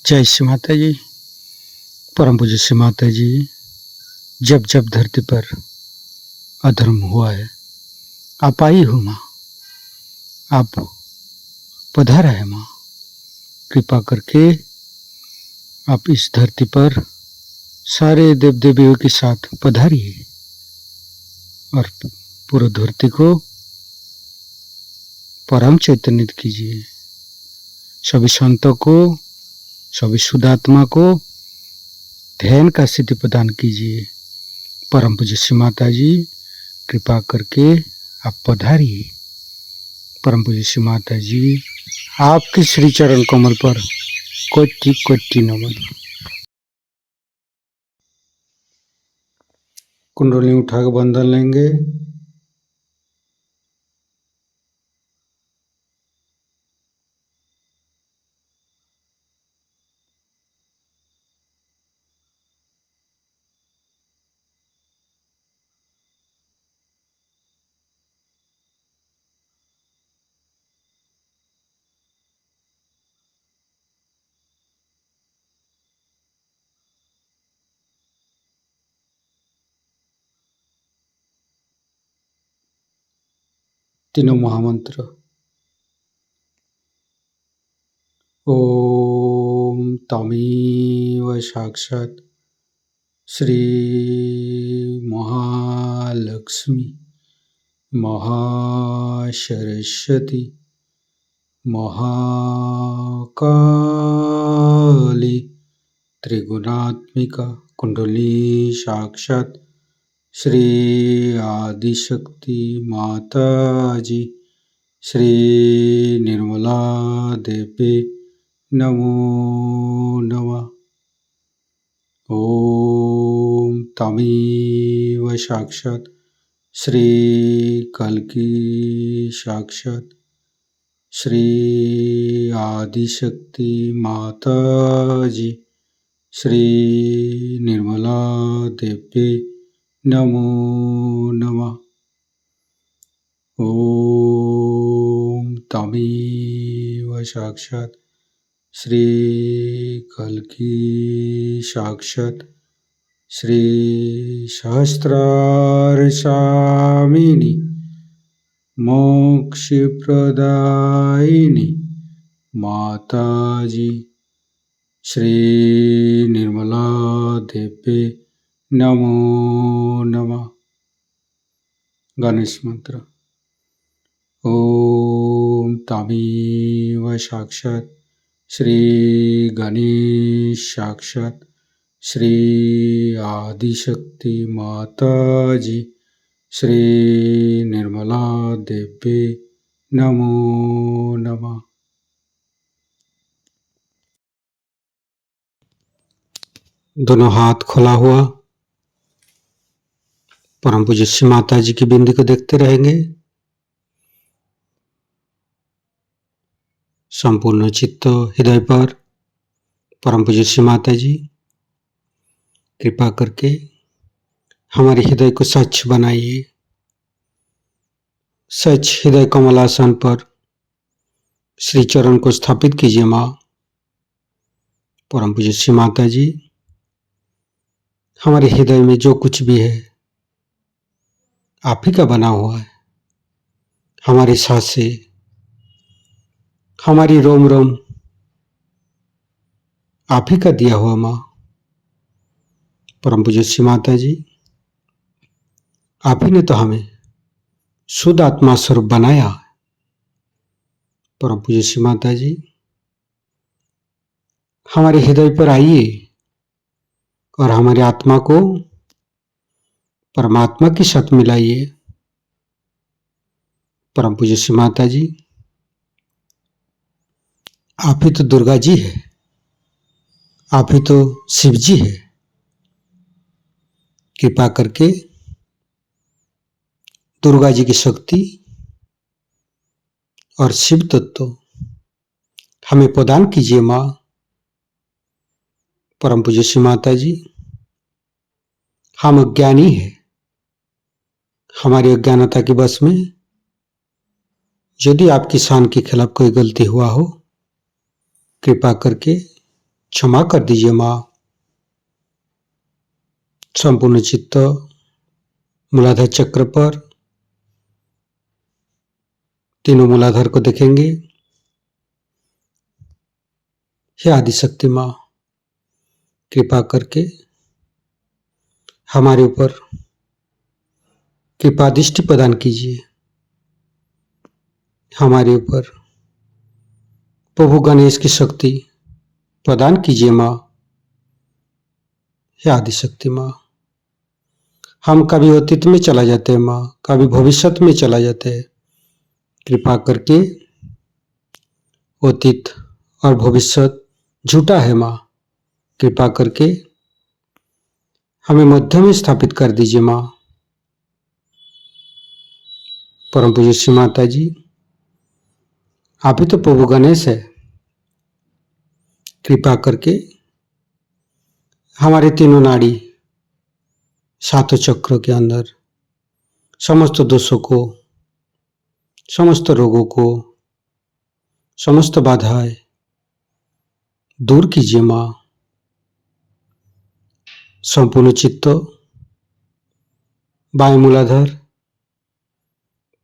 जय श्री माता जी। परम पूज्य श्री माता जी, जब जब धरती पर अधर्म हुआ है, आप आई हो माँ, आप पधारा है माँ। कृपा करके आप इस धरती पर सारे देव देवियों के साथ पधारिए और पूरी धरती को परम चैतन्य कीजिए। सभी संतों को, सभी शुद्धात्मा को ध्यान का सिद्धि प्रदान कीजिए। परम पूज्य श्री माता जी, कृपा करके आप पधारिए। परम पूज्य श्री माता जी, आपके श्री चरण कमल पर कोटि कोटि नमन। कुंडली उठाकर बंधन लेंगे। तीनों महामंत्र। ओम तमेव साक्षात् श्री महालक्ष्मी महासरस्वती महाकाली त्रिगुणात्मिका कुंडली साक्षात् श्री आदिशक्ति माता जी श्री निर्मला देवी नमो नमः। ओम तमेव साक्षात् श्री कल्की साक्षात् श्री आदिशक्ति माता जी श्री निर्मला देवी नमो नमः। ओम तमेव साक्षात् श्री कल्की साक्षात् श्री सहस्रारसामिनी मोक्षप्रदायिनी माता जी श्री निर्मला देवी नमो नमः। गणेश मंत्र। ओम तमेव साक्षात् श्री गणेश साक्षात् श्री आदिशक्ति माता जी श्री निर्मला देवी नमो नमः। दोनों हाथ खुला हुआ परम पूज्य श्री माता जी की बिंदी को देखते रहेंगे। संपूर्ण चित्त हृदय पर परम पूज्य श्री माता जी कृपा करके हमारे हृदय को स्वच्छ बनाइए। स्वच्छ हृदय कमलासन पर श्री चरण को स्थापित कीजिए माँ। परम पूज्य श्री माता जी, हमारे हृदय में जो कुछ भी है आप ही का बना हुआ है। हमारी सांसें, हमारी रोम रोम आप ही का दिया हुआ माँ। परम पूज्य श्री माता जी, आप ही ने तो हमें शुद्ध आत्मा स्वरूप बनाया। परम पूज्य श्री माता जी, हमारे हृदय पर आइए और हमारी आत्मा को परमात्मा के साथ मिलाइए। परम पूज्य श्री माता जी, आप ही तो दुर्गा जी है, आप ही तो शिव जी है। कृपा करके दुर्गा जी की शक्ति और शिव तत्व हमें प्रदान कीजिए माँ। परम पूज्य श्री माता जी, हम अज्ञानी है, हमारी अज्ञानता के बस में यदि आपकी शान के खिलाफ कोई गलती हुआ हो, कृपा करके क्षमा कर दीजिए माँ। संपूर्ण चित्त मूलाधार चक्र पर, तीनों मूलाधार को देखेंगे। हे आदिशक्ति माँ, कृपा करके हमारे ऊपर कृपा दृष्टि प्रदान कीजिए। हमारे ऊपर प्रभु गणेश की शक्ति प्रदान कीजिए माँ। हे आदिशक्ति माँ, हम कभी अतीत में चला जाते हैं माँ, कभी भविष्य में चला जाते हैं। कृपा करके अतीत और भविष्य झूठा है माँ, कृपा करके हमें मध्य में स्थापित कर दीजिए माँ। परम पूज्य श्री माता जी, आप ही तो प्रभु गणेश है। कृपा करके हमारे तीनों नाड़ी, सातों चक्रों के अंदर समस्त दोषों को, समस्त रोगों को, समस्त बाधाएं दूर कीजिए माँ। संपूर्ण चित्त बाएं मूलाधार,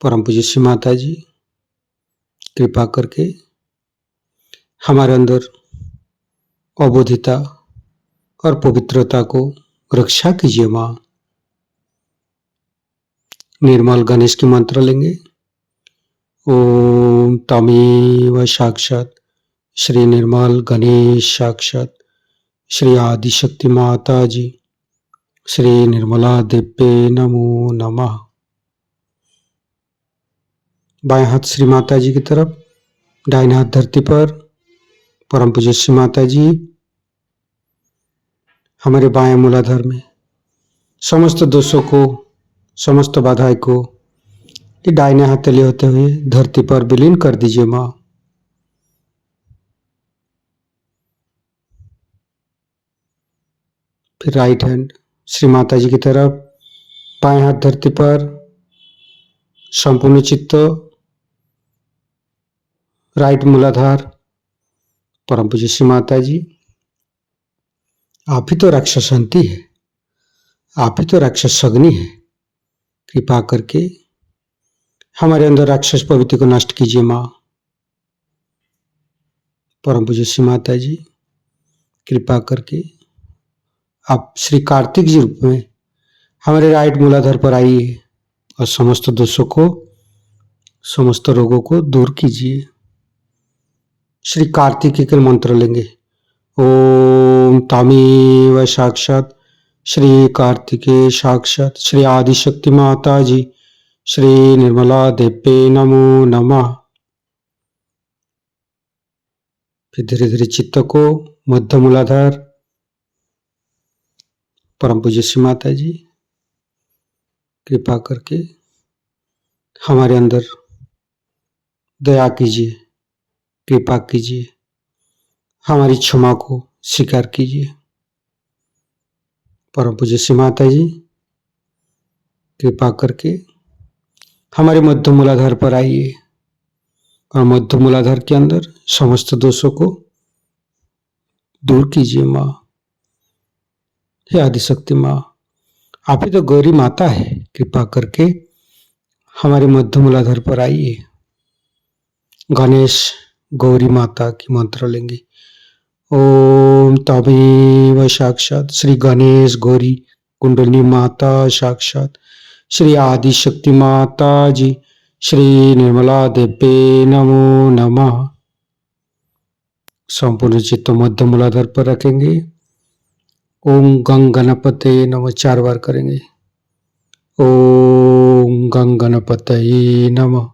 परम पूज्य श्री माता जी, कृपा करके हमारे अंदर अबोधिता और पवित्रता को रक्षा कीजिए माँ। निर्मल गणेश की मंत्र लेंगे। ओम तमेव साक्षात श्री निर्मल गणेश साक्षात श्री आदिशक्ति माता जी श्री निर्मला देव्ये नमो नमः। बाएं हाथ श्री माता जी की तरफ, दाहिने हाथ धरती पर। परम पूज्य श्री माता जी हमारे बाएं मूलाधार में समस्त दोषों को, समस्त बाधाएं को ये दाहिने हाथ तले होते हुए धरती पर विलीन कर दीजिए माँ। फिर राइट हैंड श्री माता जी की तरफ, बाएं हाथ धरती पर, संपूर्ण चित्त राइट मूलाधार। परम पूज्य श्री माता जी, आप ही तो राक्षसंती है, आप ही तो राक्षस अग्नि है। कृपा करके हमारे अंदर राक्षस प्रवृत्ति को नष्ट कीजिए माँ। परम पूज्य श्री माता जी, कृपा करके आप श्री कार्तिक जी रूप में हमारे राइट मूलाधार पर आइए और समस्त दोषों को, समस्त रोगों को दूर कीजिए। श्री कार्तिक के मंत्र लेंगे। ओम तमेव साक्षात श्री कार्तिके साक्षात श्री आदिशक्ति माता जी श्री निर्मला देव्ये नमो नमः। फिर धीरे धीरे चित्त को मध्य मूलाधार, परम पूज्य श्री माता जी, कृपा करके हमारे अंदर दया कीजिए, कृपा कीजिए, हमारी क्षमा को स्वीकार कीजिए। परम पूज्य श्री माता जी, कृपा करके हमारे मध्य मूलाधार पर आइए और मध्य मूलाधार के अंदर समस्त दोषों को दूर कीजिए माँ। हे आदिशक्ति माँ, आप ही तो गौरी माता है। कृपा करके हमारे मध्य मूलाधार पर आइए। गणेश गौरी माता की मंत्र लेंगे। ओम तमेव साक्षात श्री गणेश गौरी कुंडली माता साक्षात श्री आदिशक्ति माता जी श्री निर्मला देव्ये नमो नमः। संपूर्ण चित्त मध्य मूलाधार पर रखेंगे। ओम गंग गणपते नमः 4 बार करेंगे। ओम गंग गणपतये नमः।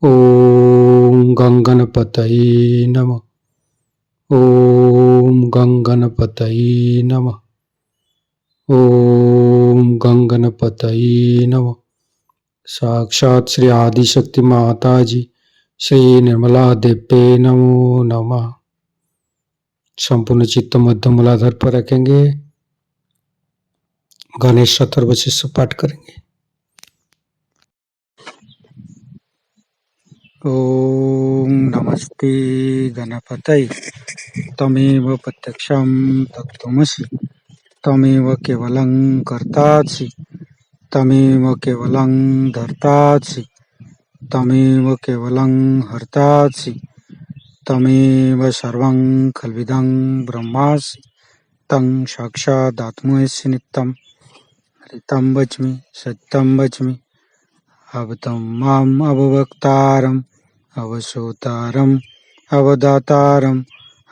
ओम गंग गणपतये नमः। ओम गंग गणपतये नमः। ओम गंग गणपतये नमः। साक्षात श्री आदिशक्ति माता जी श्री निर्मला देव्ये नमो नमः। संपूर्ण चित्त मध्य मूलाधार पर रखेंगे। गणेश अथर्वशीष पाठ करेंगे। ओम नमस्ते गणपतये। तमेव प्रत्यक्षं तत्त्वमसि तमेव केवलं कर्तासि तमेव केवलं धर्तासि तमेव केवलं हर्तासि तमेव सर्वं खल्विदं ब्रह्मासि तं साक्षादात्मसि नित्यं ऋतं वच्मि सत्यं वच्मि अवतं माम् अववक्तारम् अवसोतारम् अवदातारम्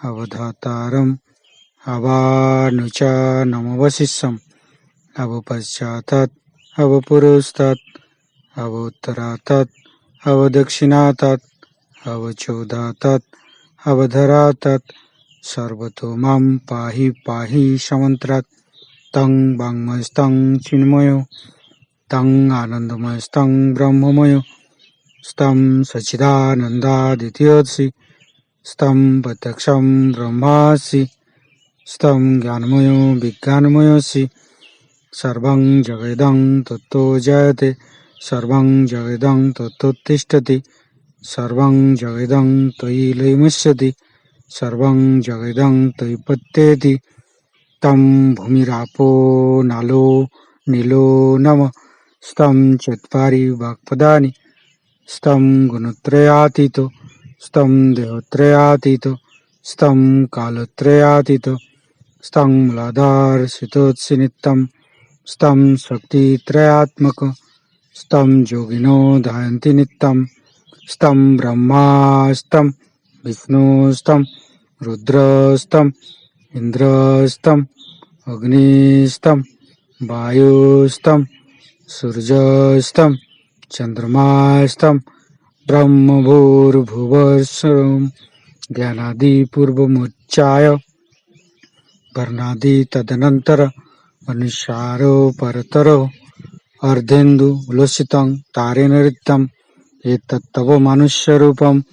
अवधातारम् अवानुचानमवशिष्यम् अवपश्चातात् अवपुरस्तात् अवोत्तरातात् अवदक्षिणातात् अवचोदातात् अवधरातात् सर्वतो मां पाहि पाहि समन्त्रात् तं वाङ्मयस्तं चिन्मयो तं आनन्दमयस्तं ब्रह्ममयो स्तं सच्चिदानन्दादित्यसि स्तं प्रत्यक्षं ब्रह्मासि स्तं ज्ञानमयो विज्ञानमयोऽसि सर्वं जगदं तत्तो जयते सर्वं जगदं तत्तोत्तिष्ठति सर्वं जगदं त्वयि लयमुच्यते सर्वं जगदं त्वयि पत्येति तं भूमिरापो नालो नीलो नमः स्तं चत्वारि वाक्पदानि स्तं गुणत्रयातीतो स्तं देहत्रयातीतो स्तं कालत्रयातीतो स्तं मूलाधारसितोत्सि नित्यं स्तं शक्तित्रयात्मक स्तं योगिनो ध्यायन्ति नित्यं स्तं ब्रह्मा स्तं विष्णु स्तं रुद्रस्तं इन्द्रस्तं अग्निस्तं वायुस्तं सूर्यस्तं चन्द्रमास्तं ब्रह्मभूर्भुवस्सुरं ज्ञानादिपूर्वमुच्चाय वर्णादि तदनन्तर अनुसारो परतरो अर्धेन्दु उल्लसितं तारेण ऋतं एतत्तव मनुष्यरूपम्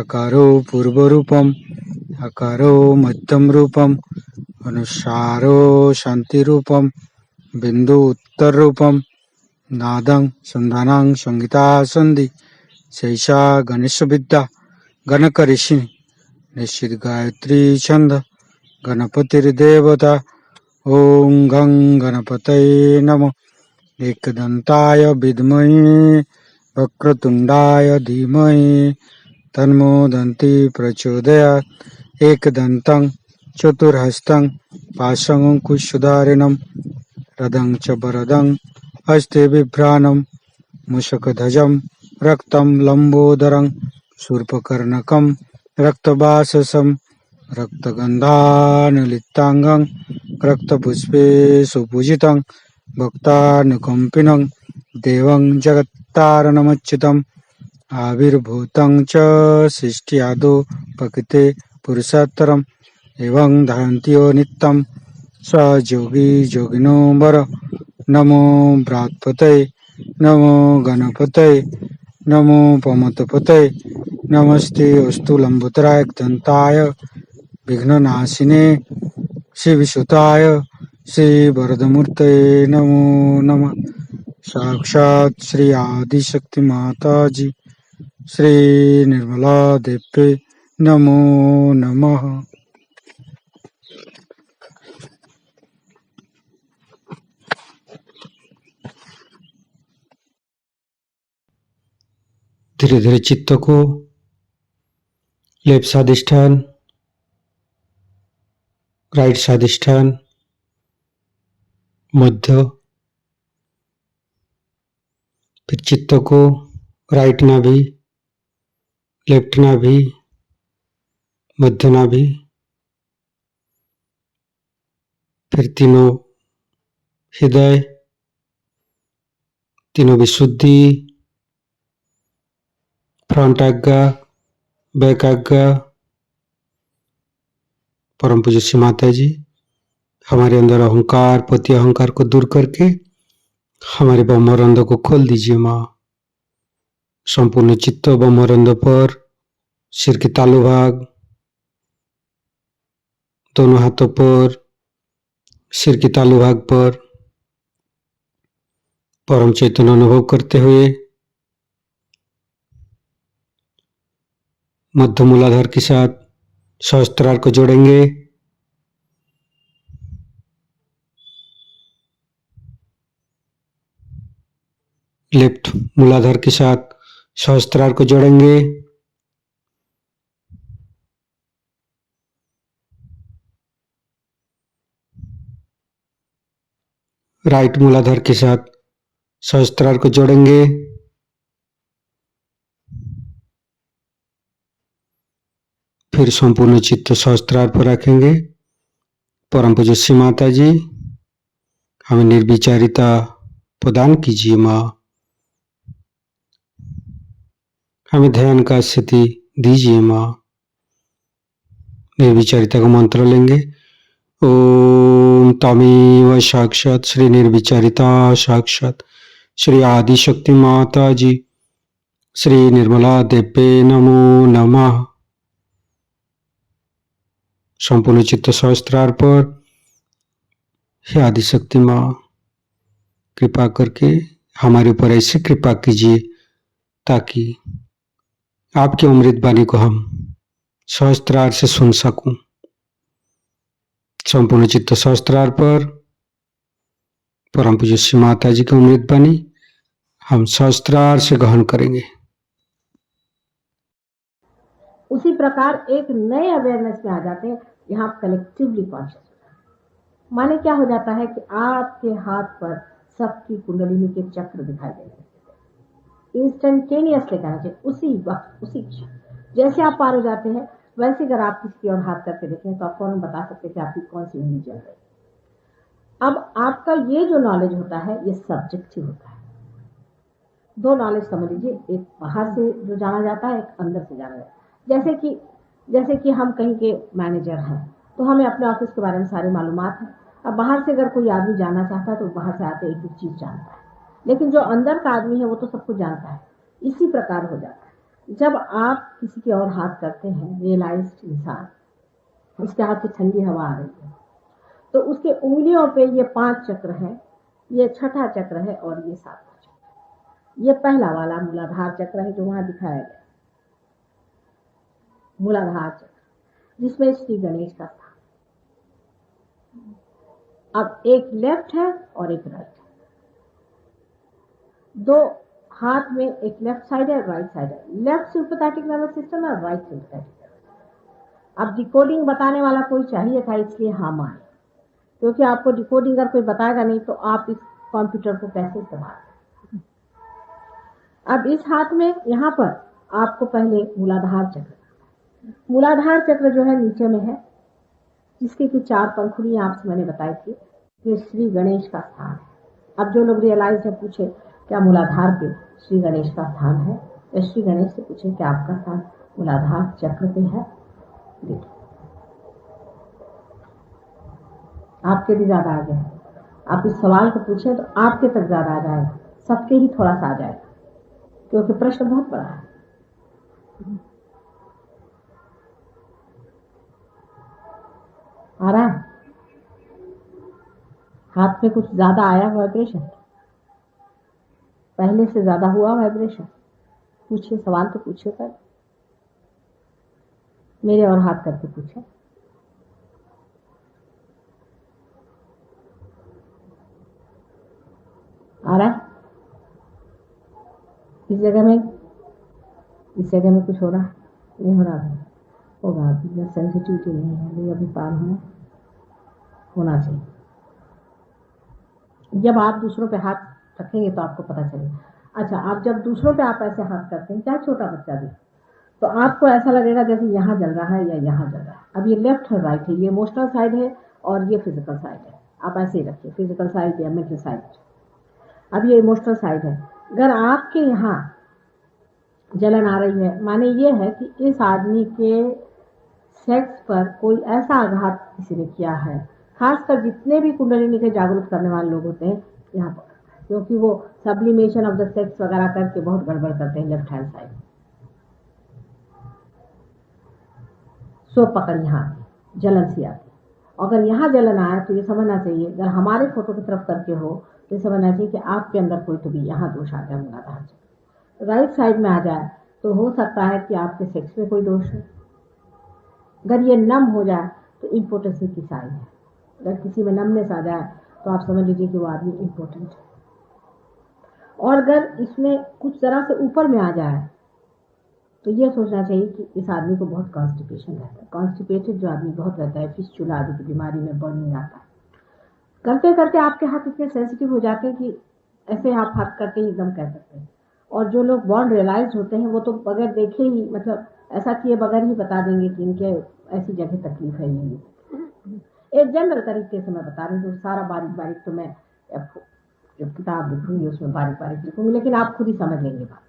अकारो पूर्वरूपम् अकारो मध्यमरूपम् अनुसारो शान्तिरूपम् बिन्दु उत्तररूपम् नादं सन्धानं संहिता सन्धि शैषा गणेशविद्या गणकऋषि निश्चित गायत्री छंद गणपतिर्देवता ओं गं गणपतये नमः एकदन्ताय विद्महे वक्रतुण्डाय धीमहि तन्नो दन्ति प्रचोदयात् एकदन्तं चतुर्हस्तं पाशमङ्कुशधारिणं रदं च वरदं हस्ते बिभ्राणं मूषकध्वजं रक्तं लम्बोदरं शूर्पकर्णकं रक्तवाससं रक्तगन्धानुलिप्ताङ्गं रक्तपुष्पे सुपूजितं भक्तानुकम्पिनं देवं जगत्तारणमच्युतम् आविर्भूतं च सृष्ट्यादौ प्रकृते पुरुषोत्तरम् एवं ध्यायन्ति यो नित्यं स योगी योगिनो वर नमो बृहत्पतये नमो गणपतये नमो पमतपतये नमस्ते अस्तु लंबोदराय दन्ताय विघ्ननाशिने श्रीविसुताय श्रीवरदमूर्तये नमो नमः साक्षात् श्री आदिशक्ति माताजी श्री निर्मला देवी नमो नमः। धीरे धीरे चित्त को लेफ्ट स्वादिष्ठान राइट स्वादिष्ठान मध्य फिर चित्त को राइट नाभि लेफ्ट नाभि मध्य नाभि फिर तीनों हृदय तीनों विशुद्धि फ्रंट आज्ञा बैक आज्ञा। परम पूज्य श्री माता जी हमारे अंदर अहंकार पति अहंकार को दूर करके हमारे ब्रह्मरंध्र को खोल दीजिए माँ। संपूर्ण चित्त ब्रह्मरंध्र पर सिर के तालु भाग दोनों हाथों पर सिर के तालु भाग पर परम चैतन्य अनुभव करते हुए मध्य मूलाधार के साथ सहस्त्रार को जोड़ेंगे। लेफ्ट मूलाधार के साथ सहस्त्रार को जोड़ेंगे। राइट मूलाधार के साथ सहस्त्रार को जोड़ेंगे। फिर संपूर्ण चित्त सहस्त्रार पर रखेंगे। परम पूज्य श्री माता जी, हमें निर्विचारिता प्रदान कीजिए माँ। हमें ध्यान का स्थिति दीजिए माँ। निर्विचारिता का मंत्र लेंगे। ओम तमेव साक्षात श्री निर्विचारिता साक्षात श्री आदिशक्ति माता जी श्री निर्मला देवे नमो नमः। संपूर्ण चित्त सहस्त्रार पर हे आदिशक्ति माँ, कृपा करके हमारे ऊपर ऐसी कृपा कीजिए ताकि आपकी अमृत वाणी को हम सहस्त्रार से सुन सकूं। संपूर्ण चित्त सहस्त्रार पर परम पूज्य श्री माता जी की अमृत वाणी हम सहस्त्रार से ग्रहण करेंगे। उसी प्रकार एक नए अवेयरनेस में आ जाते हैं, यहाँ कलेक्टिवली कॉन्शियस। माने क्या हो जाता है कि आपके हाथ पर सबकी कुंडलिनी के चक्र दिखाई देंगे। इंस्टेंटेनियसली कहना चाहिए, उसी वक्त उसी क्षण। जैसे आप पार हो जाते हैं वैसे अगर आप किसी की ओर हाथ करके देखें तो आप फौरन बता सकते हैं कि आपकी कौन सी उंगली चल रही है। अब आपका ये जो नॉलेज होता है ये सब्जेक्टिव होता है। दो नॉलेज समझ लीजिए, एक बाहर से जो जाना जाता है, एक अंदर से जाना जाता है। जैसे कि हम कहीं के मैनेजर हैं तो हमें अपने ऑफिस के बारे में सारी मालूमात है। अब बाहर से अगर कोई आदमी जानना चाहता है तो बाहर से आते एक चीज जानता है, लेकिन जो अंदर का आदमी है वो तो सब कुछ जानता है। इसी प्रकार हो जाता है जब आप किसी के और हाथ करते हैं। रियलाइज्ड इंसान, उसके हाथ में ठंडी हवा आ रही है तो उसके उंगलियों पे ये 5 चक्र है, ये छठा चक्र है और ये 7वां चक्र। ये पहला वाला मूलाधार चक्र है जो वहां दिखाया गया, मूलाधार चक्र, जिसमें श्री गणेश का स्थान। अब एक लेफ्ट है और एक राइट है। दो हाथ में एक लेफ्ट साइड है, राइट साइड है। लेफ्ट सिंपैथेटिक नर्वस सिस्टम है, राइट सिंपैथेटिक नर्वस सिस्टम। अब डिकोडिंग बताने वाला कोई चाहिए था, इसलिए हम आए, क्योंकि आपको डिकोडिंग अगर कोई बताएगा नहीं तो आप इस कंप्यूटर को कैसे इस्तेमाल। अब इस हाथ में यहाँ पर आपको पहले मूलाधार चक्र, मूलाधार चक्र जो है नीचे में है, जिसके की 4 पंखुड़ियां आपसे मैंने बताई थी, ये श्री गणेश का स्थान है। अब जो लोग रियलाइज है पूछे क्या मूलाधार पे श्री गणेश का स्थान है, या श्री गणेश से पूछे क्या आपका स्थान मूलाधार चक्र पे है। देखिए आपके भी ज्यादा आ गया, आप इस सवाल को पूछे तो आपके तक ज्यादा आ जाएगा, सबके ही थोड़ा सा आ जाएगा, क्योंकि प्रश्न बहुत बड़ा है। आ रहा है हाथ में कुछ ज्यादा आया वाइब्रेशन, पहले से ज्यादा हुआ वाइब्रेशन। पूछिए, सवाल तो पूछिए, पर मेरे और हाथ करके पूछे। आ रहा है इस जगह में कुछ हो रहा है, नहीं हो रहा है, होगा अभी, सेंसिटिविटी नहीं है अभी, अभी पार होना चाहिए। जब आप दूसरों पे हाथ रखेंगे तो आपको पता चलेगा। अच्छा, आप जब दूसरों पे आप ऐसे हाथ करते हैं, चाहे छोटा बच्चा भी, तो आपको ऐसा लगेगा जैसे यहाँ जल रहा है या यहाँ जल रहा है। अब ये लेफ्ट है, राइट है, ये इमोशनल साइड है और ये फिजिकल साइड है। आप ऐसे ही रखिए, फिजिकल साइड या मेंटल साइड। अब ये इमोशनल साइड है। अगर आपके यहाँ जलन आ रही है, माने ये है कि इस आदमी के सेक्स पर कोई ऐसा आघात किसी ने किया है, खासकर जितने भी कुंडलिनी के जागरूक करने वाले लोग होते हैं यहाँ पर, क्योंकि वो सब्लिमेशन ऑफ द सेक्स वगैरह करके बहुत गड़बड़ करते हैं लेफ्ट हैंड साइड। सो पकड़ यहाँ जलन सी आती, अगर यहाँ जलन आया तो ये समझना चाहिए, अगर हमारे फोटो की तरफ करके हो तो ये समझना चाहिए कि आपके अंदर कोई तो भी यहाँ दोष आ गया मूलाधार से। राइट साइड में आ जाए तो हो सकता है कि आपके सेक्स में कोई दोष है, अगर ये नम हो जाए तो इम्पोर्टेंसी की साइन है। अगर किसी में नमनेस आ जाए तो आप समझ लीजिए कि वो आदमी इम्पोर्टेंट है। और अगर इसमें कुछ तरह से ऊपर में आ जाए तो ये सोचना चाहिए कि इस आदमी को बहुत कॉन्स्टिपेशन रहता है। कॉन्स्टिपेटेड जो आदमी बहुत रहता है, फिस्चुला आदि की बीमारी में बर्निंग आता है। करते करते आपके हाथ इतने सेंसिटिव हो जाते हैं कि ऐसे आप हाथ करके ही एकदम कह सकते हैं। और जो लोग बॉर्न रियलाइज होते हैं वो तो बगैर देखे ही, मतलब ऐसा किए बगैर ही बता देंगे कि इनके ऐसी जगह तकलीफ है। ये एक जनरल तरीके से मैं बता रही हूँ, सारा बारीक बारीक तो मैं जब किताब लिखूंगी उसमें बारीक बारीक लिखूंगी, लेकिन आप खुद ही समझ लेंगे बात।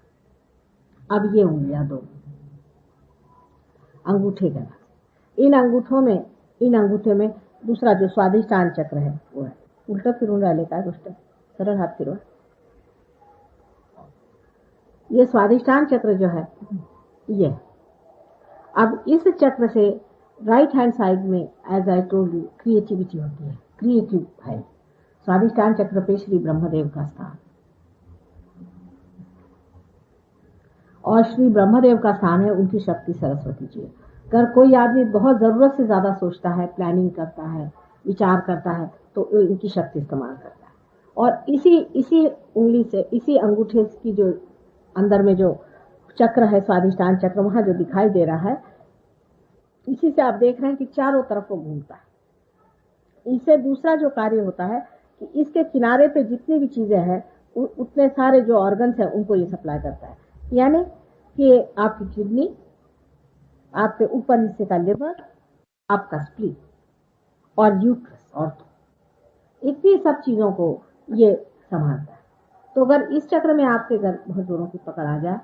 अब ये उंगलियां दो अंगूठे का, इन अंगूठे में दूसरा जो स्वादिष्टान चक्र है वो है। उल्टा फिरून राहिले काय गोष्ट, सरळ हाथ फिरवा। ये स्वादिष्टान चक्र जो है ये, अब इस चक्र से राइट हैंड साइड में as I told you creativity होती है, क्रिएटिव है। स्वादिष्टान चक्र पे श्री ब्रह्मदेव का स्थान, और श्री ब्रह्मदेव का स्थान है उनकी शक्ति सरस्वती जी। अगर कोई आदमी बहुत जरूरत से ज्यादा सोचता है, प्लानिंग करता है, विचार करता है, तो इनकी शक्ति इस्तेमाल करता है। और इसी उंगली से, इसी अंगूठे की जो अंदर में जो चक्र है स्वादिष्टान चक्र, वहां जो दिखाई दे रहा है, इसी से आप देख रहे हैं कि चारों तरफ वो घूमता है। इससे दूसरा जो कार्य होता है कि इसके किनारे पे जितनी भी चीजें हैं उतने सारे जो ऑर्गन्स हैं उनको ये सप्लाई करता है। यानी कि आपकी किडनी, आपके ऊपर हिस्से का लिवर, आपका स्प्लीन और यूट्रस, और इतनी सब चीजों को ये संभालता है। तो अगर इस चक्र में आपके अगर बहुत जोरों की पकड़ आ जाए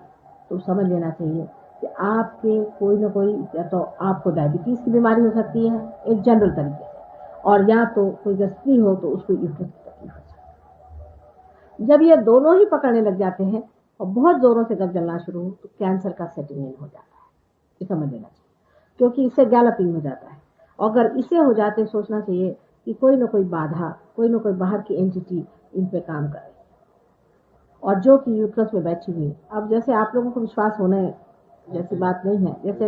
तो समझ लेना चाहिए कि आपके कोई ना कोई, या तो आपको डायबिटीज की बीमारी हो सकती है एक जनरल तरीके से, और या तो कोई स्त्री हो तो उसको यूट्रस की तकलीफ हो सकती है। जब ये दोनों ही पकड़ने लग जाते हैं और बहुत जोरों से जब जलना शुरू हो तो कैंसर का सेटिंग इन हो जाता है, ये समझ लेना चाहिए, क्योंकि इससे गैलपिंग हो जाता है। और अगर इसे हो जाते सोचना चाहिए कि कोई ना कोई बाधा, कोई ना कोई बाहर की एंटिटी इन पे काम करे, और जो कि यूट्रस में बैठी हुई। अब जैसे आप लोगों को विश्वास होने जैसी बात नहीं है, जैसे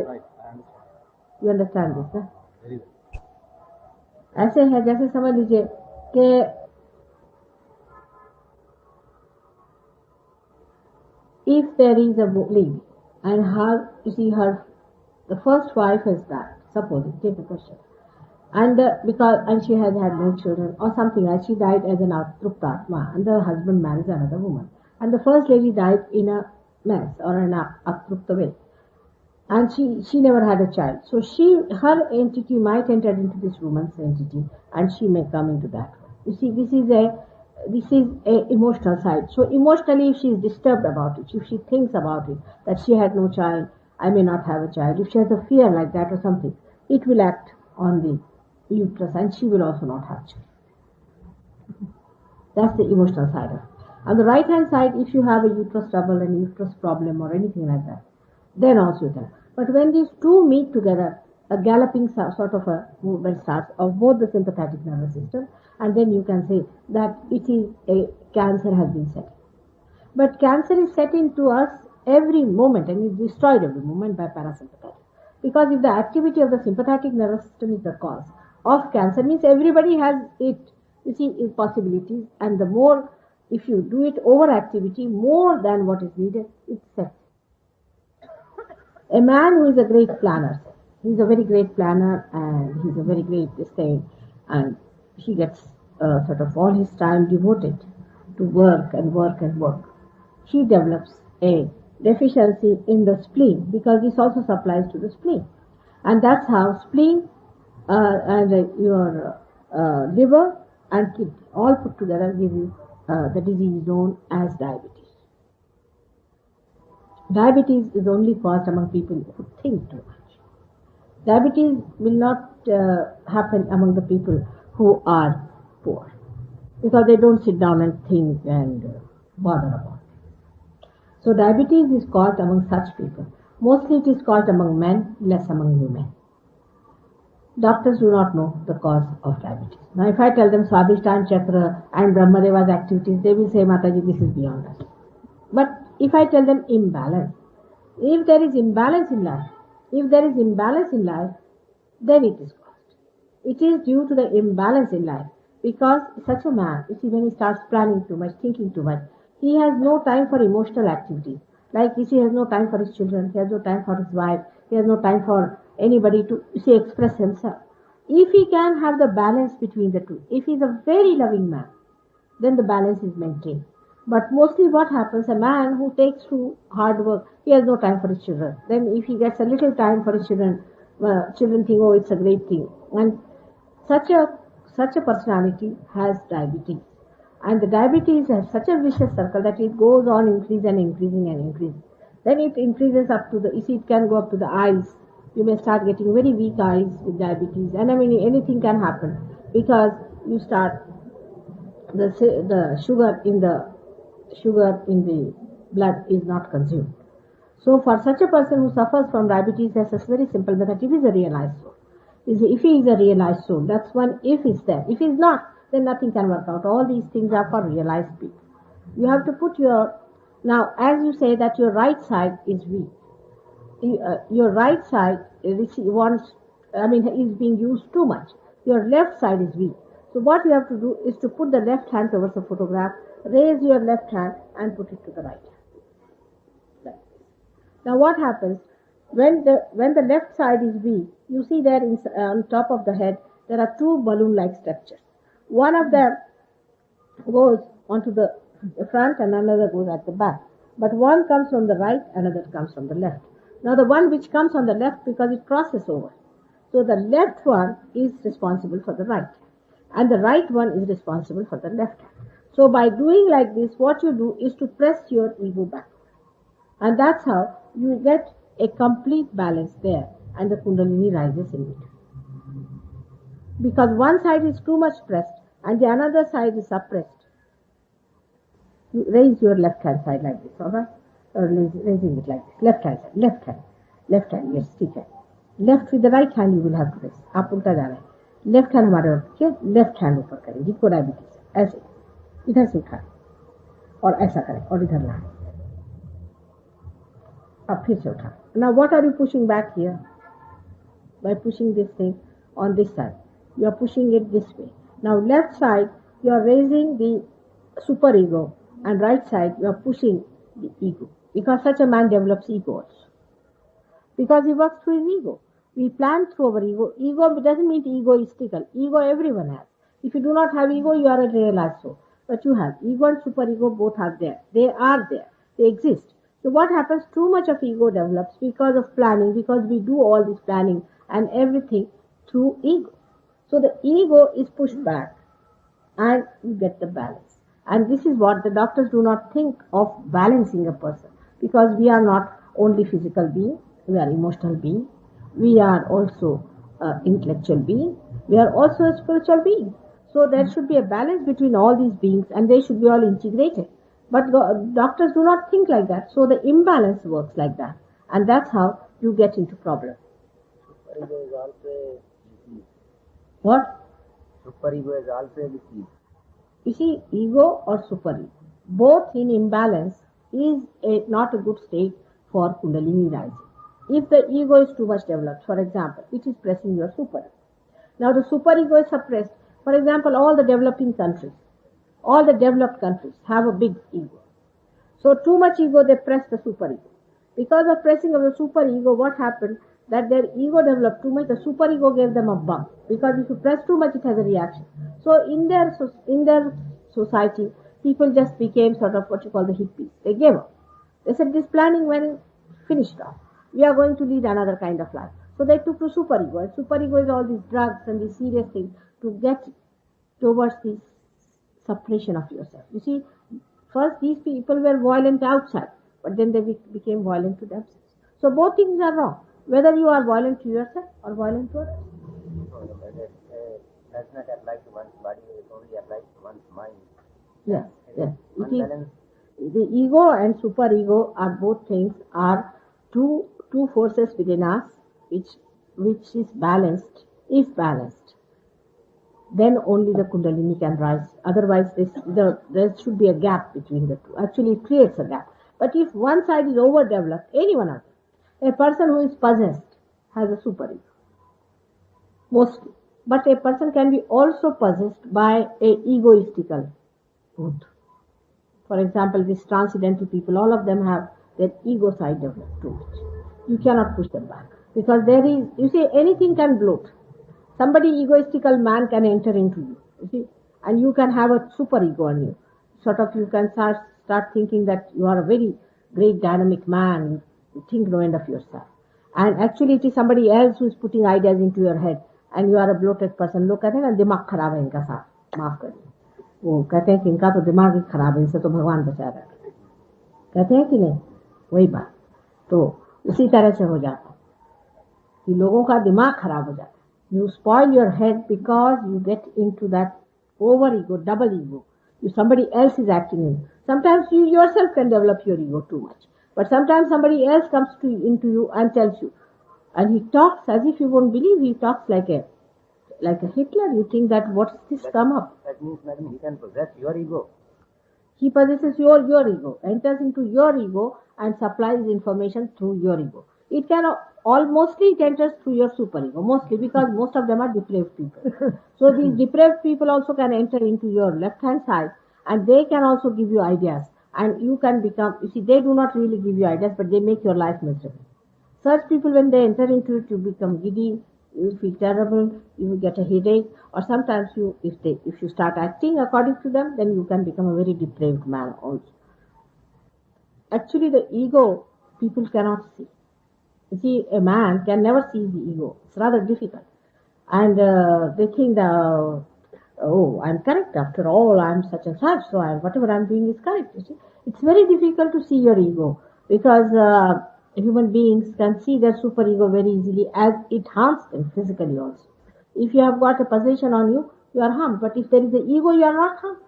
यू अंडरस्टैंड दिस ना, ऐसे है जैसे समझ लीजिए कि if there is a lady and her, you see her, the first wife has died, suppose, take a question, and and she has had no children or something like, she died as an atruptatma, and the husband marries another woman, and the first lady died in a mess or an atrupta way, and she never had a child, so her entity might enter into this woman's entity and she may come into that one. You see, this is a emotional side. So emotionally, if she is disturbed about it, if she thinks about it, that she had no child, I may not have a child, if she has a fear like that or something, it will act on the uterus and she will also not have children. That's the emotional side of it. On the right hand side, if you have a uterus trouble, an uterus problem or anything like that, then also you can. But when these two meet together, a galloping sort of a movement starts of both the sympathetic nervous system, and then you can say that it is a cancer has been set. But cancer is set into us every moment and is destroyed every moment by parasympathetic. Because if the activity of the sympathetic nervous system is the cause of cancer, means everybody has it, you see, possibilities, and the more, if you do it overactivity, more than what is needed, it's set. A man who is a great planner, he's a very great planner and he's a very great thing, and he gets sort of all his time devoted to work and work and work. He develops a deficiency in the spleen because this also supplies to the spleen, and that's how spleen and your liver and kidney all put together give you the disease known as diabetes. Diabetes is only caused among people who think too much. Diabetes will not happen among the people who are poor, because they don't sit down and think and bother about it. So diabetes is caused among such people. Mostly it is caused among men, less among women. Doctors do not know the cause of diabetes. Now if I tell them Swadhisthana Chakra and Brahmadeva's activities, they will say, Mataji, this is beyond us. But if I tell them imbalance, if there is imbalance in life, then it is caused. It is due to the imbalance in life. Because such a man, you see, when he starts planning too much, thinking too much, he has no time for emotional activities. Like, you see, he has no time for his children, he has no time for his wife, he has no time for anybody to, you see, express himself. If he can have the balance between the two, if he is a very loving man, then the balance is maintained. But mostly what happens, a man who takes through hard work, he has no time for his children. Then if he gets a little time for his children, children think, oh, it's a great thing. And such a such a personality has diabetes. And the diabetes has such a vicious circle that it goes on increasing and increasing and increasing. Then it increases up to the, you see, it can go up to the eyes. You may start getting very weak eyes with diabetes. And I mean, anything can happen because you start the sugar in the blood is not consumed. So for such a person who suffers from diabetes, there's a very simple method. If he is a realized soul, if he is a realized soul, that's one if is there. If he is not, then nothing can work out. All these things are for realized people. You have to put now as you say that your right side is weak. Your right side is being used too much. Your left side is weak. So what you have to do is to put the left hand towards the photograph, raise your left hand and put it to the right hand. Now what happens when the left side is weak? You see there on top of the head there are two balloon-like structures. One of them goes onto the front and another goes at the back. But one comes from the right, another comes from the left. Now the one which comes on the left, because it crosses over, so the left one is responsible for the right, and the right one is responsible for the left hand. So by doing like this, what you do is to press your ego back. And that's how you get a complete balance there, and the Kundalini rises in it. Because one side is too much pressed and the another side is suppressed. You raise your left hand side like this, alright? Or raising it like this. Left hand side, left hand, yes, ठीक है. Left with the right hand you will have to raise. आप उल्टा जा रहे हैं. Left hand हमारे ऊपर, left hand ऊपर करें. जिसको डायबिटीज है, ऐसे इधर से उठाएं और ऐसा करें और इधर लाएं. अब फिर से उठाएं. Now what are you pushing back here? By pushing this thing on this side, you are pushing it this way. Now left side you are raising the superego, and right side you are pushing the ego, because such a man develops ego also, because he works through his ego. We plan through our ego. Ego doesn't mean egoistical. Ego everyone has. If you do not have ego, you are a realized soul. But you have ego and superego, both are there. They are there. They exist. So what happens? Too much of ego develops because of planning, because we do all this planning and everything through ego. So the ego is pushed back and you get the balance. And this is what the doctors do not think of balancing a person, because we are not only physical being, we are emotional being, we are also intellectual being, we are also a spiritual being. So there should be a balance between all these beings and they should be all integrated. But doctors do not think like that. So the imbalance works like that. And that's how you get into problems. Superego is also a disease. What? Superego is also a disease. You see, ego or superego, both in imbalance, is not a good state for Kundalini rising. If the ego is too much developed, for example, it is pressing your superego. Now the superego is suppressed. For example, all the developing countries, all the developed countries have a big ego. So too much ego, they press the superego. Because of pressing of the superego, what happened? That their ego developed too much, the superego gave them a bump. Because if you press too much, it has a reaction. So in their society, people just became sort of what you call the hippies. They gave up. They said, this planning when finished off, we are going to lead another kind of life. So they took to superego. And superego is all these drugs and these serious things to get towards this suppression of yourself. You see, first these people were violent outside, but then they became violent to themselves. So both things are wrong. Whether you are violent to yourself or violent to others. Does not apply to one's body, it only applies to one's mind. Yes, yes. Unbalance. The ego and superego are both things, are two forces within us which is balanced. If balanced, then only the Kundalini can rise. Otherwise, there should be a gap between the two. Actually, it creates a gap. But if one side is overdeveloped, any one of them, a person who is possessed has a superego. mostly. But a person can be also possessed by a egoistical mood. For example, these transcendental people, all of them have their ego side developed too much. You cannot push them back because there is, you see, anything can bloat. Somebody egoistical man can enter into you see, and you can have a super ego on you. Sort of, you can start thinking that you are a very great dynamic man. You think no end of yourself, and actually it is somebody else who is putting ideas into your head, and you are a bloated person. लोग कहते हैं ना दिमाग खराब है इनका साथ माफ करिए वो कहते हैं कि इनका तो दिमाग ही खराब है इनसे तो भगवान बचा रहा है कहते हैं कि नहीं वही बात तो उसी तरह से हो जाता है कि लोगों का दिमाग खराब हो जाता है you spoil your head because you get into that over ego double ego you somebody else is acting in sometimes you yourself can develop your ego too much but sometimes somebody else comes into you and tells you and he talks as if you won't believe he talks like a Hitler. You think that what's this come up? That means, madam, he can possess your ego. He possesses your ego, enters into your ego and supplies information through your ego. It can mostly it enters through your superego, mostly because most of them are depraved people. So these depraved people also can enter into your left hand side and they can also give you ideas and you can become, you see, they do not really give you ideas but they make your life miserable. Such people when they enter into it, you become giddy, you feel terrible, you will get a headache, or sometimes if you start acting according to them, then you can become a very depraved man also. Actually, the ego people cannot see. You see, a man can never see the ego. It's rather difficult. And they think that, oh, I'm correct after all, I'm such and such, so whatever I'm doing is correct. You see, it's very difficult to see your ego because human beings can see their superego very easily as it harms them physically also. If you have got a possession on you, you are harmed. But if there is an ego, you are not harmed.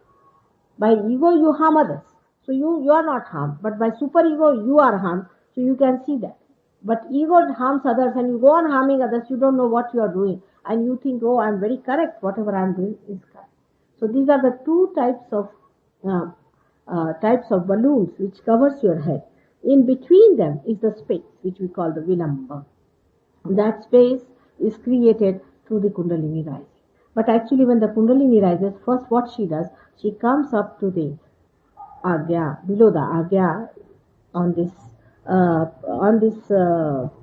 By ego, you harm others. So you are not harmed. But by superego, you are harmed. So you can see that. But ego harms others and you go on harming others, you don't know what you are doing. And you think, oh, I'm very correct. Whatever I'm doing is correct. So these are the two types of balloons which covers your head. In between them is the space, which we call the Vilambam. That space is created through the Kundalini rising. But actually when the Kundalini rises, first what she does, she comes up to the Agya, below the Agya, on this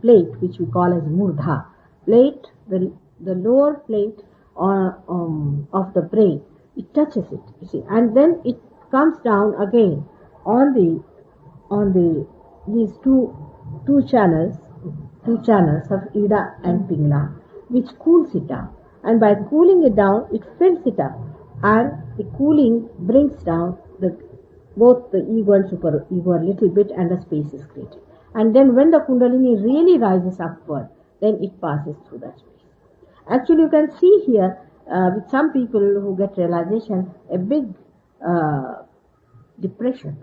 plate, which we call as Murdha. Plate, the lower plate of the brain, it touches it, you see, and then it comes down again on these two channels of Ida and Pingla, which cools it down. And by cooling it down, it fills it up. And the cooling brings down both the ego and super ego a little bit and the space is created. And then when the Kundalini really rises upward, then it passes through that space. Actually, you can see here, with some people who get realization, a big depression.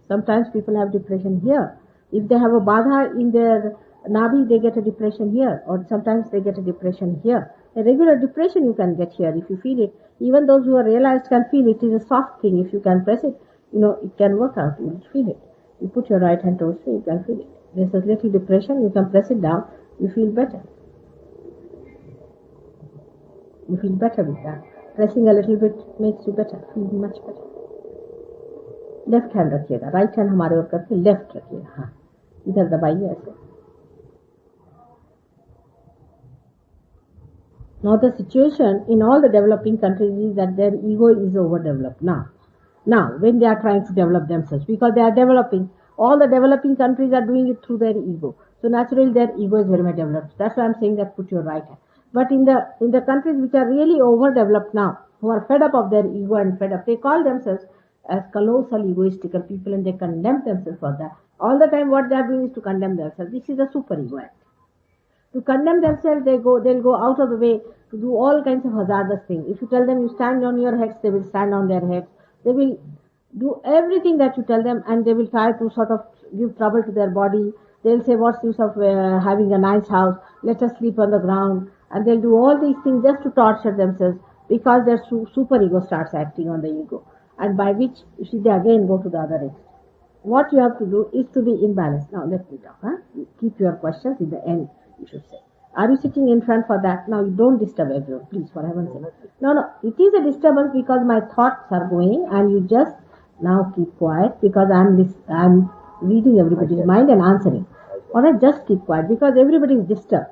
Sometimes people have depression here. If they have a badha in their nabi, they get a depression here, or sometimes they get a depression here. A regular depression you can get here if you feel it. Even those who are realized can feel it. It is a soft thing. If you can press it, it can work out. You will feel it. You put your right hand towards it, you can feel it. There's a little depression, you can press it down, you feel better. You feel better with that. Pressing a little bit makes you better, feel much better. Left hand रखिएगा, right hand हमारे ओर करके left रखिएगा, हाँ इधर दबाइए ऐसे. Now the situation in all the developing countries is that their ego is overdeveloped now. Now when they are trying to develop themselves, because they are developing, all the developing countries are doing it through their ego. So naturally their ego is very much developed. That's why I'm saying that put your right hand. But in the countries which are really overdeveloped now, who are fed up of their ego and fed up, they call themselves as colossal egoistical people and they condemn themselves for that. All the time what they are doing is to condemn themselves. This is a superego act. To condemn themselves, they'll go out of the way to do all kinds of hazardous things. If you tell them you stand on your heads, they will stand on their heads. They will do everything that you tell them and they will try to sort of give trouble to their body. They'll say, what's the use of having a nice house? Let us sleep on the ground. And they'll do all these things just to torture themselves because their superego starts acting on the ego. And by which, you see, they again go to the other extreme. What you have to do is to be in balance. Now let me talk. Keep your questions in the end, you should say. Are you sitting in front for that? Now you don't disturb everyone, please, for heaven's sake. No, it is a disturbance because my thoughts are going and you just now keep quiet because I'm reading everybody's mind and answering. Alright, just keep quiet because everybody is disturbed.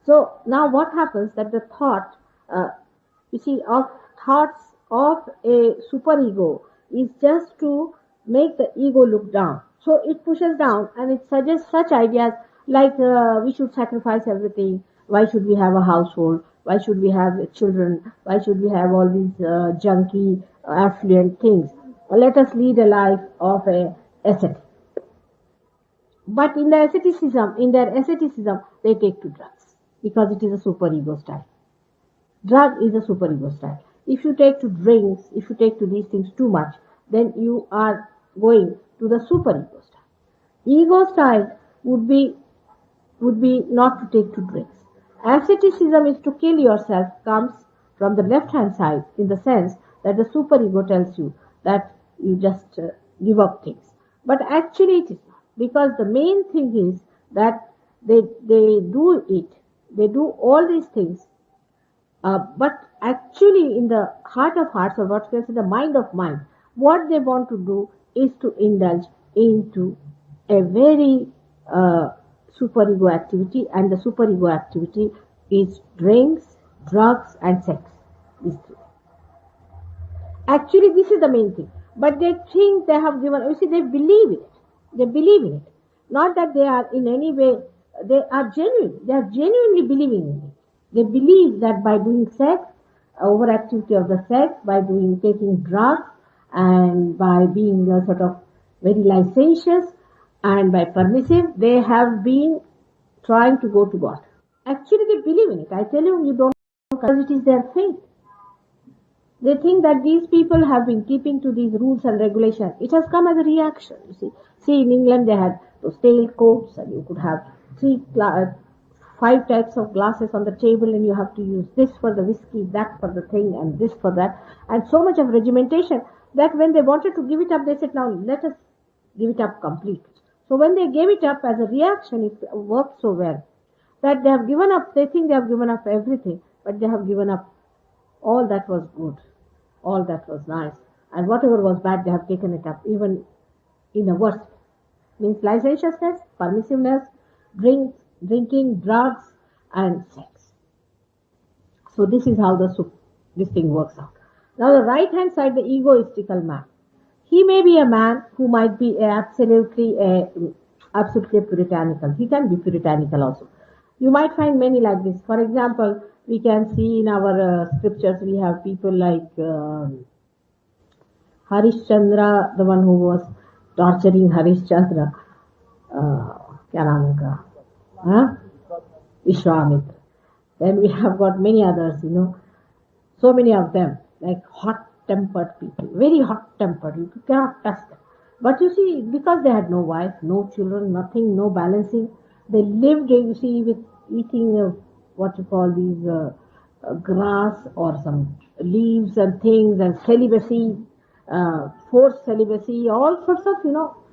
So now what happens that the thought, you see, of thoughts of a superego is just to make the ego look down. So it pushes down and it suggests such ideas like we should sacrifice everything. Why should we have a household? Why should we have children? Why should we have all these junky, affluent things? Let us lead a life of a ascetic. But in their asceticism, they take to drugs because it is a superego style. Drug is a superego style. If you take to drinks, if you take to these things too much, then you are going to the superego style. Ego style would be not to take to drinks. Asceticism is to kill yourself comes from the left hand side in the sense that the superego tells you that you just give up things. But actually it is not because the main thing is that they do all these things but actually in the heart of hearts or what we say the mind of mind, what they want to do is to indulge into a very superego activity and the superego activity is drinks, drugs and sex. These three. Actually this is the main thing. But they think they have given, you see they believe in it. They believe in it. Not that they are in any way, they are genuinely believing in it. They believe that by doing sex, overactivity of the sex, by taking drugs, and by being sort of very licentious and by permissive, they have been trying to go to God. Actually, they believe in it. I tell you, you don't know because it is their faith. They think that these people have been keeping to these rules and regulations. It has come as a reaction. You see, in England they had those tailcoats, and you could have 5 types of glasses on the table, and you have to use this for the whiskey, that for the thing, and this for that, and so much of regimentation that when they wanted to give it up, they said, "Now let us give it up completely." So when they gave it up as a reaction, it worked so well that they have given up. They think they have given up everything, but they have given up all that was good. All that was nice. And whatever was bad, they have taken it up, even in a worse way. Means licentiousness, permissiveness, drinking, drugs, and sex. So this is how this thing works out. Now the right hand side, the egoistical man. He may be a man who might be absolutely puritanical. He can be puritanical also. You might find many like this. For example, we can see in our scriptures, we have people like Harishchandra, the one who was torturing Harishchandra. क्या नाम उनका? Vishwamitra. Then we have got many others, so many of them, like hot-tempered people, very hot-tempered. You cannot touch them. But you see, because they had no wife, no children, nothing, no balancing, they lived, you see, with eating what you call these grass or some leaves and things and celibacy, forced celibacy, all sorts of,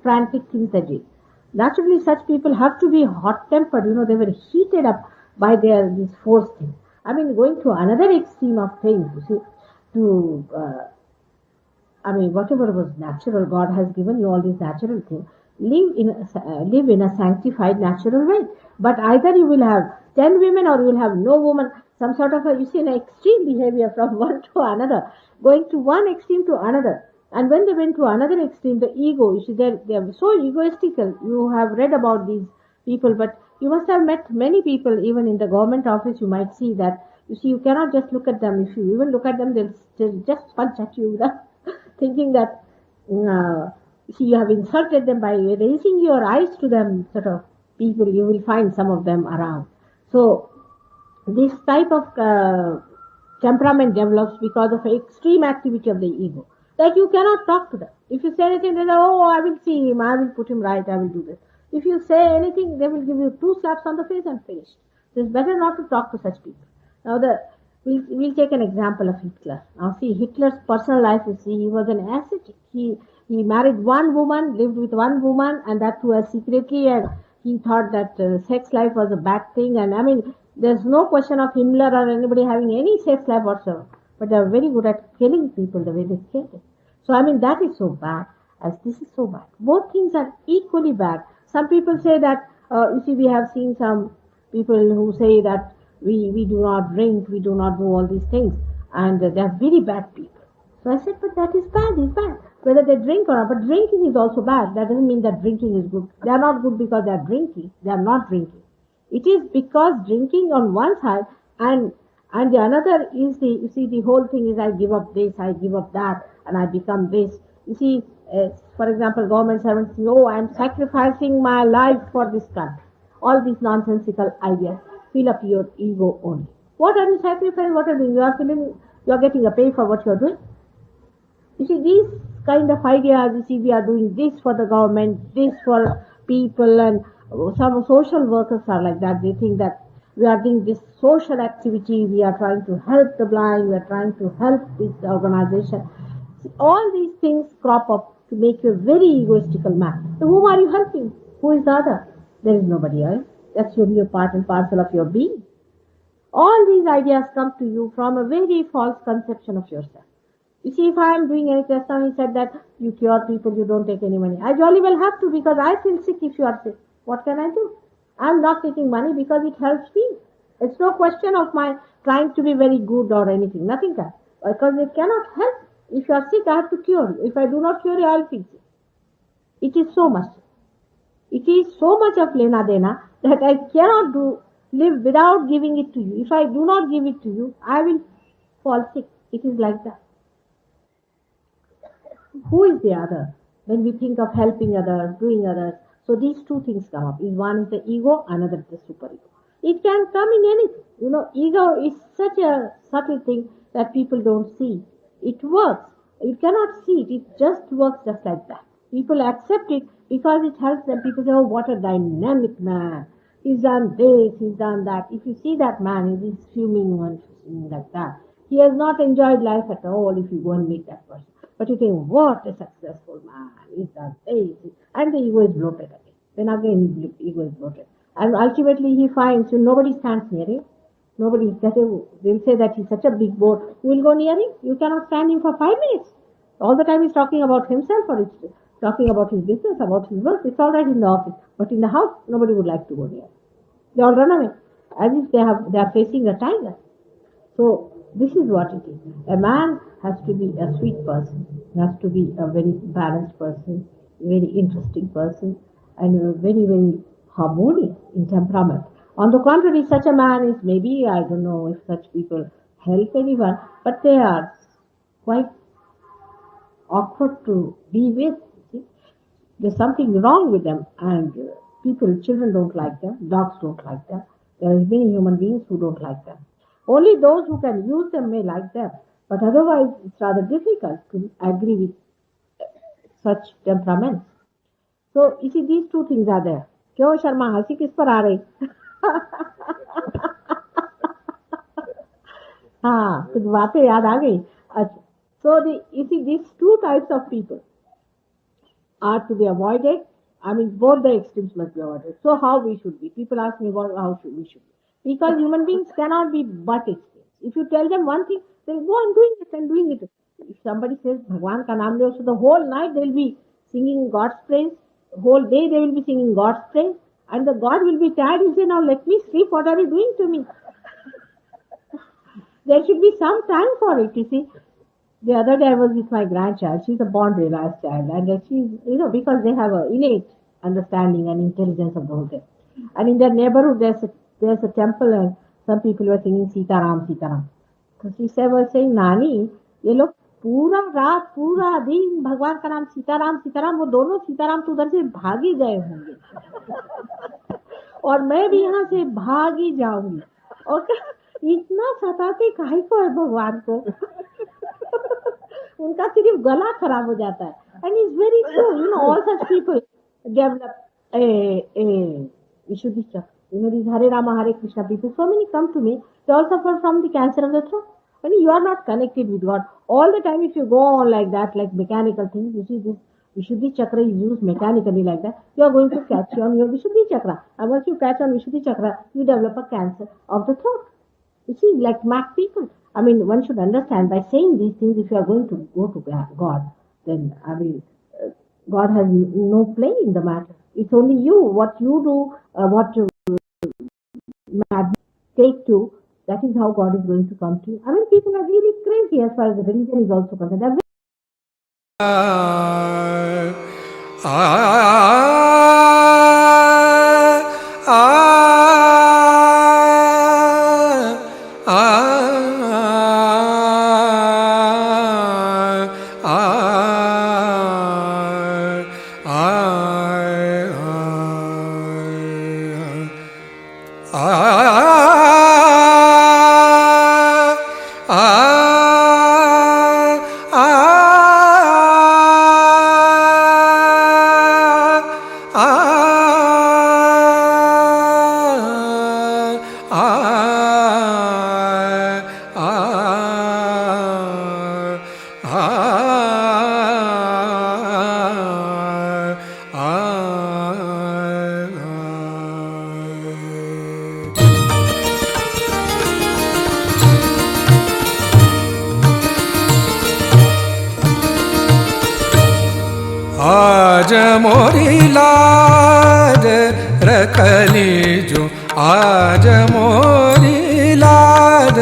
frantic things they did. Naturally, such people have to be hot-tempered, they were heated up by these forced things. I mean, going to another extreme of things, you see, whatever was natural, God has given you all these natural things. Live in a sanctified natural way. But either you will have 10 women or you will have no woman, some sort of an extreme behavior from one to another, going to one extreme to another. And when they went to another extreme, the ego, you see, they are so egoistical. You have read about these people, but you must have met many people, even in the government office, you might see that, you see, you cannot just look at them. If you even look at them, they'll just punch at you, thinking that, see, you have insulted them by raising your eyes to them, sort of people, you will find some of them around. So, this type of temperament develops because of extreme activity of the ego. That you cannot talk to them. If you say anything, they say, "Oh, I will see him, I will put him right, I will do this." If you say anything, they will give you 2 slaps on the face and finish. So it's better not to talk to such people. Now we'll take an example of Hitler. Now see, Hitler's personal life, you see, he was an ascetic. He married one woman, lived with one woman, and that too secretly, and he thought that sex life was a bad thing, and There's no question of Himmler or anybody having any sex life whatsoever. But they are very good at killing people the way they kill them. So I mean that is so bad as this is so bad. Both things are equally bad. Some people say that, you see, we have seen some people who say that we do not drink, we do not do all these things, and they are very bad people. So I said, but that is bad, is bad. Whether they drink or not, but drinking is also bad. That doesn't mean that drinking is good. They are not good because they are drinking. They are not drinking. It is because drinking on one side and the another is you see, the whole thing is I give up this, I give up that, and I become this. You see, for example, government servants say, oh, I am sacrificing my life for this country. All these nonsensical ideas fill up your ego only. What are you sacrificing? What are you doing? You are getting a pay for what you are doing. You see, these kind of ideas, you see, we are doing this for the government, this for people, and some social workers are like that. They think that we are doing this social activity, we are trying to help the blind, we are trying to help this organization. See, all these things crop up to make you a very egoistical man. So whom are you helping? Who is the other? There is nobody else. That's only a part and parcel of your being. All these ideas come to you from a very false conception of yourself. You see, if I am doing any test now, he said that you cure people, you don't take any money. I jolly well have to because I feel sick if you are sick. What can I do? I'm not taking money because it helps me. It's no question of my trying to be very good or anything. Nothing can. Because it cannot help. If you are sick, I have to cure you. If I do not cure you, I will fix it. It is so much. It is so much of lena dena that I cannot live without giving it to you. If I do not give it to you, I will fall sick. It is like that. Who is the other? When we think of helping others, doing others, so these two things come up. One is the ego, another is the superego. It can come in anything. You know, ego is such a subtle thing that people don't see. It works. You cannot see it. It just works just like that. People accept it because it helps them. People say, oh, what a dynamic man. He's done this, he's done that. If you see that man, he's fuming and like that. He has not enjoyed life at all if you go and meet that person. But you think, what a successful man, he's done this. And the ego is bloated again. Then again, ego is bloated. And ultimately he finds nobody stands near him. Nobody, they'll say that he's such a big bore. You will go near him? You cannot stand him for 5 minutes. All the time he's talking about himself or he's talking about his business, about his work. It's all right in the office. But in the house, nobody would like to go near. They all run away. As if they are facing a tiger. So this is what it is. A man has to be a sweet person. He has to be a very balanced person, a very interesting person, and a very, very harmonious in temperament. On the contrary, such a man is maybe, I don't know if such people help anyone, but they are quite awkward to be with. See? There's something wrong with them, and children don't like them, dogs don't like them. There are many human beings who don't like them. Only those who can use them may like them, but otherwise it's rather difficult to agree with such temperaments. So, you see, these two things are there. क्यों शर्मा हंसी किस पर आ रही? हाँ, कुछ बातें याद आ गई. So, you see, these two types of people are to be avoided. I mean, both the extremes must be avoided. So, how we should be? People ask me how we should be. Because human beings cannot be but extremes. If you tell them one thing, they'll go on doing it and doing it. If somebody says Bhagwan ka naam leo, so the whole night they'll be singing God's praise. Whole day they will be singing God's praise. And the God will be tired. He'll say, now let me sleep. What are you doing to me? There should be some time for it, you see. The other day I was with my grandchild. She's a born realized child. And she's, because they have an innate understanding and intelligence of the whole thing. And in their neighborhood, there's a temple and some people were singing Sitaram, Sitaram. So she was saying, Nani, ये लोग पूरा रात पूरा दिन भगवान का नाम सीताराम सीताराम, वो दोनों सीताराम तो उधर से भाग ही गए होंगे और मैं भी यहाँ से भाग ही जाऊंगी. और इतना सताते काहे को है भगवान को. उनका सिर्फ गला खराब हो जाता है. And it's very true, all such people develop a Vishuddhi. These Hare Rama, Hare Krishna people, so many come to me, they all suffer from the cancer of the throat. When you are not connected with God, all the time if you go on like that, like mechanical things, you see this Vishuddhi chakra is used mechanically like that. You are going to catch on your Vishuddhi chakra. And once you catch on Vishuddhi chakra, you develop a cancer of the throat. You see, like mad people. I mean, one should understand by saying these things, if you are going to go to God, then, God has no play in the matter. It's only you, what you do, what you take to, that is how God is going to come to you. I mean, people are really crazy as far as the religion is also concerned. They're आज मोरी लाज रखली जो, आज मोरी लाज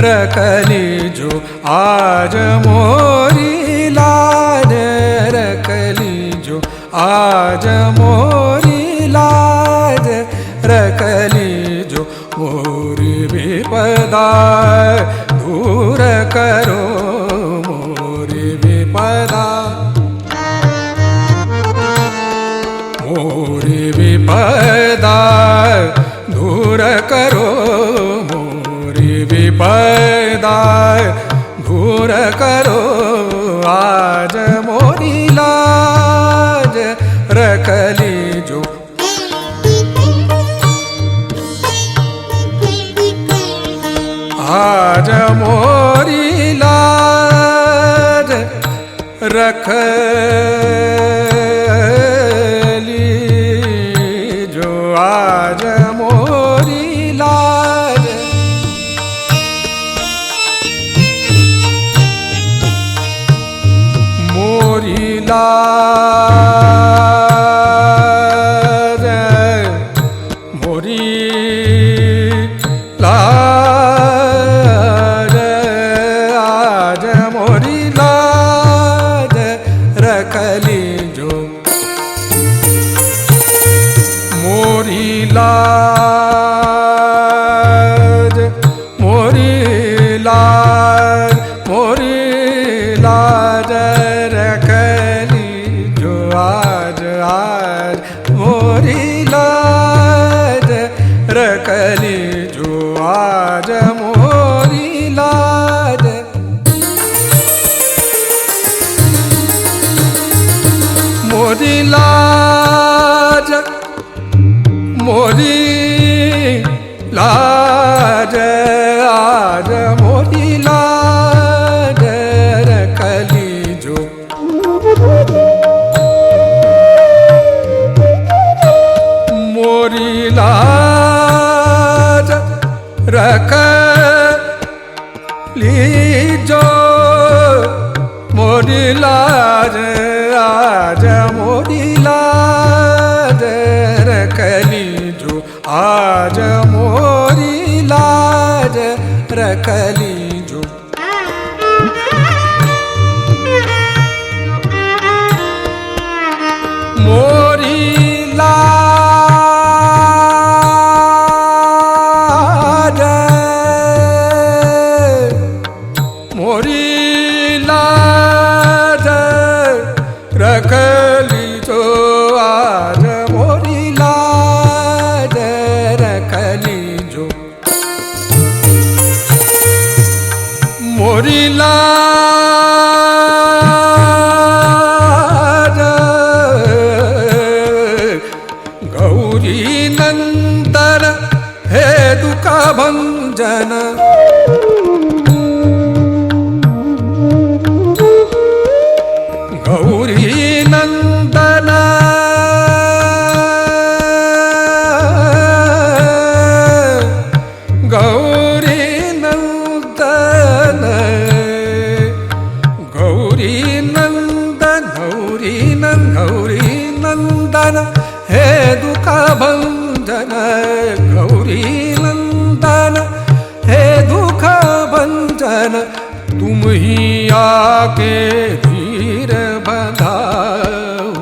रखली जो, आज मोरी लाज रखली जो, आज मोरी लाज रखली जो, मोरी विपदा दूर करो, मोरी विपदा, मोरी विपदा दूर करो, मोरी विपदा दूर करो, आज मोरी लाज रखली जो, आज मोरी लाज रखली जो, आज मोरी लाज, मोरी लाज, मोरी लाज, आज मोरी लाज रखली जो, मोरी लाज, मोरी लाज, मोरी लाज रखली जो, आज आज मोरी लाज रखली जो, आज मोरी लाज, मोरी लाज, मोरी लाज, आज मोरी लाज रखली जो, मोरी लाज रखली जो, मोरी लाज, आज मोरी लाज रखली जो, आज मोरी लाज रखली जो, मोरी लाज, मोरी लाज रखली जो, आज मोरी लाज रखली जो, मोरी लाज, गौरी नंदन हे दुख भंजन, गौरी नंदन तुम ही आके धीर बंधाओ,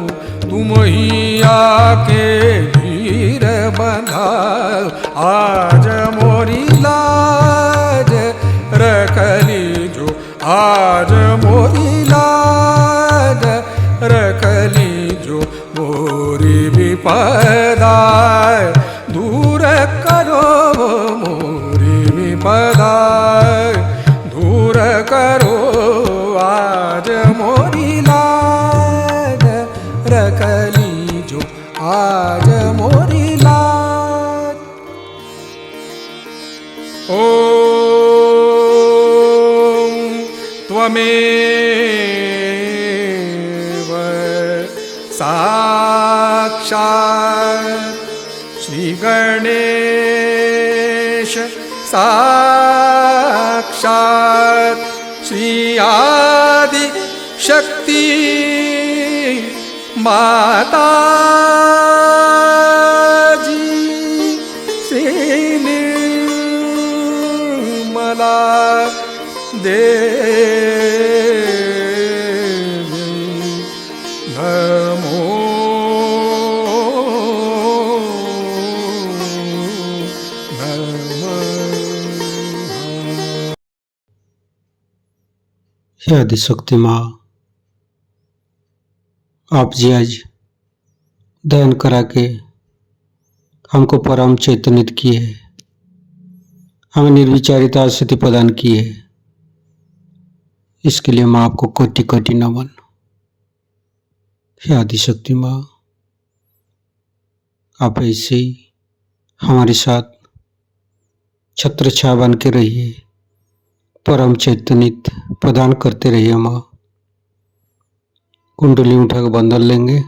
तुम ही आके धीर बंधाओ। आज मोरी लाज रख लीजो, आज मोरी लाज रख लीजो, मोरी विपदा दूर करो, मोरी विपदा दूर करो। आज मोरी लाज रख लीजो, आज मोरी लाज। ओम त्वमेव साक्षात् श्री गणेश, साक्षात् श्री आदि शक्ति माता जी, श्री निर्मला देवी नमो नमः। हे आदिशक्ति माँ, आप जी आज ध्यान करा के हमको परम चैतन्यित किए, हमें निर्विचारिता स्थिति प्रदान की है। इसके लिए माँ आपको कोटि कोटि नमन। हे आदिशक्ति माँ, आप ऐसे ही हमारे साथ छत्र छाया बन के रहिए, परम चैतन्यित प्रदान करते रहिए। माँ कुंडली उठा के बंधन लेंगे।